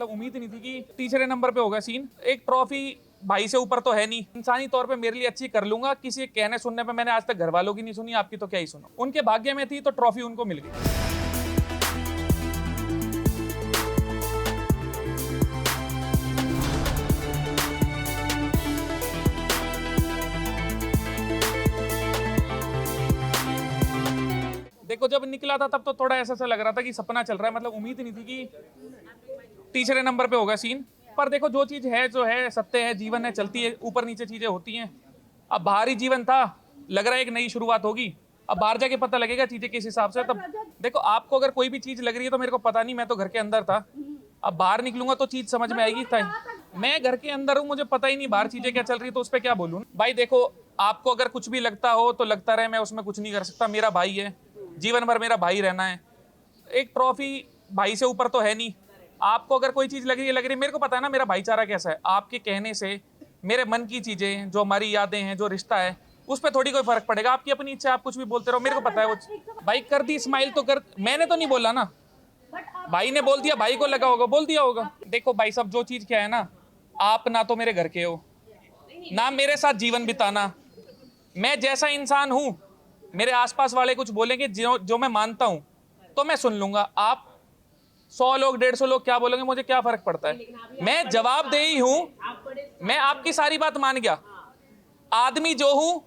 मतलब उम्मीद नहीं थी कि तीसरे नंबर पे होगा सीन। एक ट्रॉफी भाई से ऊपर तो है नहीं, इंसानी तौर पे मेरे लिए अच्छी कर लूंगा। किसी के कहने सुनने पे मैंने आज तक घर वालों की नहीं सुनी, आपकी तो क्या ही सुनो। उनके भाग्य में थी तो ट्रॉफी उनको मिल गई। देखो जब निकला था तब तो थोड़ा ऐसा लग रहा था कि सपना चल रहा है, मतलब उम्मीद नहीं थी कि तीसरे नंबर पे होगा सीन। पर देखो जो चीज है जो है सत्य है, जीवन है, चलती है, ऊपर नीचे चीजें होती हैं। अब बाहरी जीवन था, लग रहा है एक नई शुरुआत होगी। अब बाहर जाके पता लगेगा चीजें किस हिसाब से। तब देखो आपको अगर कोई भी चीज लग रही है तो मेरे को पता नहीं, मैं तो घर के अंदर था। अब बाहर निकलूंगा तो चीज समझ में आएगी। मैं घर के अंदर हूँ, मुझे पता ही नहीं बाहर चीजें क्या चल रही है, तो उस पर क्या बोलूँ भाई। देखो आपको अगर कुछ भी लगता हो तो लगता रहे, मैं उसमें कुछ नहीं कर सकता। मेरा भाई है, जीवन भर मेरा भाई रहना है। एक ट्रॉफी भाई से ऊपर तो है नहीं। आपको अगर कोई चीज लग रही है, मेरे को पता है ना मेरा भाईचारा कैसा है। आपके कहने से मेरे मन की चीजें, जो हमारी यादें हैं, जो रिश्ता है, उस पर थोड़ी कोई फर्क पड़ेगा। आपकी अपनी इच्छा, आप कुछ भी बोलते रहो, मेरे को पता है वो भाई कर दी स्माइल तो कर, मैंने तो नहीं बोला ना, भाई ने बोल दिया, भाई को लगा होगा, बोल दिया होगा। देखो भाई साहब जो चीज क्या है ना, आप ना तो मेरे घर के हो, ना मेरे साथ जीवन बिताना। मैं जैसा इंसान हूं, मेरे आसपास वाले कुछ बोलेंगे जो मैं मानता हूं तो मैं सुन लूंगा। आप 100 लोग 150 लोग क्या बोलेंगे, मुझे क्या फर्क पड़ता है। मैं जवाबदेही हूं, मैं आपकी सारी बात मान गया। आदमी जो हूं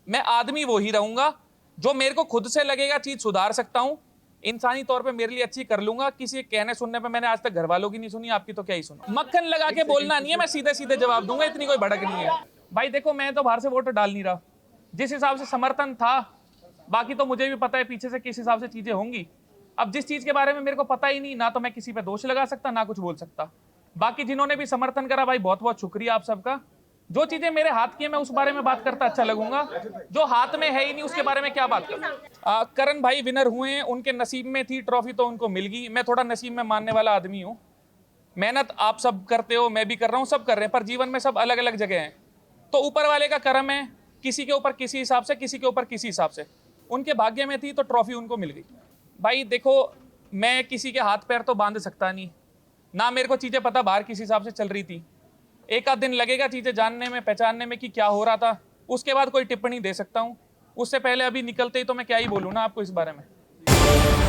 मैं आदमी वो ही रहूंगा। जो मेरे को खुद से लगेगा चीज सुधार सकता हूं, इंसानी तौर पे मेरे लिए अच्छी कर लूंगा। किसी के कहने सुनने पे मैंने आज तक घर वालों की नहीं सुनी, आपकी तो क्या ही सुनो। मक्खन लगा के बोलना नहीं है, मैं सीधे सीधे जवाब दूंगा, इतनी कोई भड़क नहीं है भाई। देखो मैं तो बाहर से वोट डाल नहीं रहा, जिस हिसाब से समर्थन था, बाकी तो मुझे भी पता है पीछे से किस हिसाब से चीजें होंगी। अब जिस चीज के बारे में मेरे को पता ही नहीं, ना तो मैं किसी पे दोष लगा सकता, ना कुछ बोल सकता। बाकी जिन्होंने भी समर्थन करा भाई, बहुत बहुत शुक्रिया आप सबका। जो चीजें मेरे हाथ की है मैं उस बारे में बात करता अच्छा लगूंगा, जो हाथ में है ही नहीं उसके बारे में क्या बात करूं। करण भाई विनर हुए हैं, उनके नसीब में थी ट्रॉफी तो उनको मिल गई। मैं थोड़ा नसीब में मानने वाला आदमी हूं। मेहनत आप सब करते हो, मैं भी कर रहा हूं, सब कर रहे हैं, पर जीवन में सब अलग अलग जगह हैं। तो ऊपर वाले का करम है, किसी के ऊपर किसी हिसाब से, किसी के ऊपर किसी हिसाब से। उनके भाग्य में थी तो ट्रॉफी उनको मिल गई। भाई देखो मैं किसी के हाथ पैर तो बांध सकता नहीं, ना मेरे को चीजें पता बाहर किस हिसाब से चल रही थी। एक आध दिन लगेगा चीजें जानने में, पहचानने में कि क्या हो रहा था, उसके बाद कोई टिप्पणी दे सकता हूं। उससे पहले अभी निकलते ही तो मैं क्या ही बोलूं ना आपको इस बारे में।